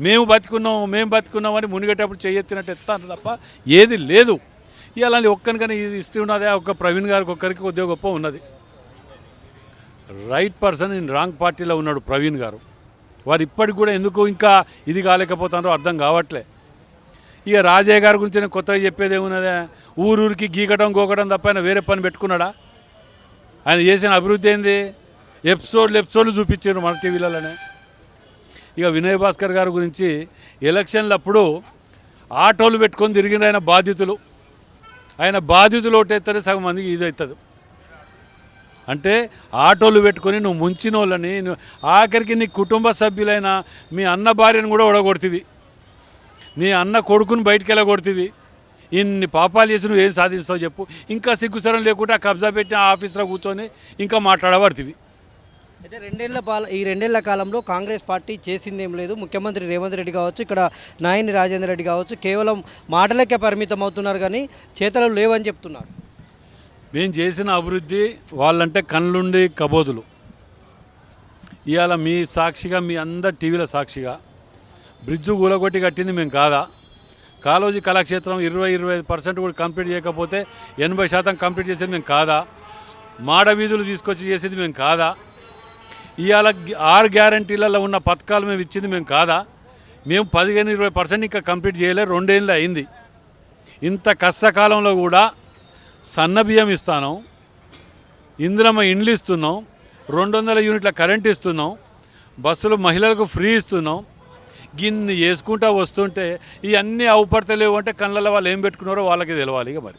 మేము బతుకున్నామని మునిగేటప్పుడు చేయెత్తినట్టు ఎత్తాను తప్ప ఏది లేదు. ఇవాళ ఒక్కరికని హిస్టరీ ఉన్నదే, ఒక ప్రవీణ్ గారికి ఒక్కరికి కొద్దిగా గొప్ప ఉన్నది. రైట్ పర్సన్ ఇన్ రాంగ్ పార్టీలో ఉన్నాడు ప్రవీణ్ గారు. వారు ఇప్పటికి కూడా ఎందుకు ఇంకా ఇది కాలేకపోతారో అర్థం కావట్లే. ఇక రాజయ్య గారి గురించి నేను కొత్తగా చెప్పేది ఏమున్నదే, ఊరూరికి గీకడం గోకడం తప్ప ఆయన వేరే పని పెట్టుకున్నాడా? ఆయన చేసిన అభివృద్ధి ఏంది? ఎపిసోడ్లు చూపించారు మన టీవీలలోనే. ఇక వినయ్ భాస్కర్ గారి గురించి ఎలక్షన్లప్పుడు ఆటోలు పెట్టుకొని తిరిగిన ఆయన బాధితులు ఓటేస్తే సగం మందికి ఇది అవుతుంది. అంటే ఆటోలు పెట్టుకొని నువ్వు ముంచిన వాళ్ళని, ఆఖరికి నీ కుటుంబ సభ్యులైన మీ అన్న భార్యను కూడా ఓడగొడుతుంది, నీ అన్న కొడుకుని బయటికి వెళ్ళగొడుతుంది. ఇన్ని పాపాలు చేసి నువ్వు ఏం సాధిస్తావు చెప్పు? ఇంకా సిగ్గుసరం లేకుండా కబ్జా పెట్టిన ఆఫీస్లో కూర్చొని ఇంకా మాట్లాడబడుతుంది. అయితే ఈ రెండేళ్ల కాలంలో కాంగ్రెస్ పార్టీ చేసిందేం లేదు. ముఖ్యమంత్రి రేవంత్ రెడ్డి కావచ్చు, ఇక్కడ నాయని రాజేందర్ రెడ్డి కావచ్చు, కేవలం మాటలకే పరిమితం అవుతున్నారు కానీ చేతలు లేవని చెప్తున్నారు. మేము చేసిన అభివృద్ధి వాళ్ళంటే కళ్ళుండి కబోదులు. ఇవాళ మీ సాక్షిగా, మీ అందరి టీవీల సాక్షిగా బ్రిడ్జు కూలగొట్టి కట్టింది మేము కాదా? కాళోజీ కళాక్షేత్రం 20-25% కూడా కంప్లీట్ చేయకపోతే 80% కంప్లీట్ చేసేది మేము కాదా? మాడ వీధులు తీసుకొచ్చి చేసేది మేము కాదా? ఇవాళ 6 గ్యారంటీలలో ఉన్న పథకాలు మేము ఇచ్చింది మేము కాదా? మేము 15-20% ఇంకా కంప్లీట్ చేయలేదు, 2 ఏళ్ళు అయింది. ఇంత కష్టకాలంలో కూడా సన్నబియ్యం ఇస్తాను, ఇందిరమ్మ ఇండ్లు ఇస్తున్నాం, 200 యూనిట్ల కరెంట్ ఇస్తున్నాం, బస్సులు మహిళలకు ఫ్రీ ఇస్తున్నాం. గిన్ని వేసుకుంటూ వస్తుంటే ఇవన్నీ అవుపడతలేవు అంటే కళ్ళల్లో వాళ్ళు ఏం పెట్టుకున్నారో వాళ్ళకి తెలవాలి. ఇక మరి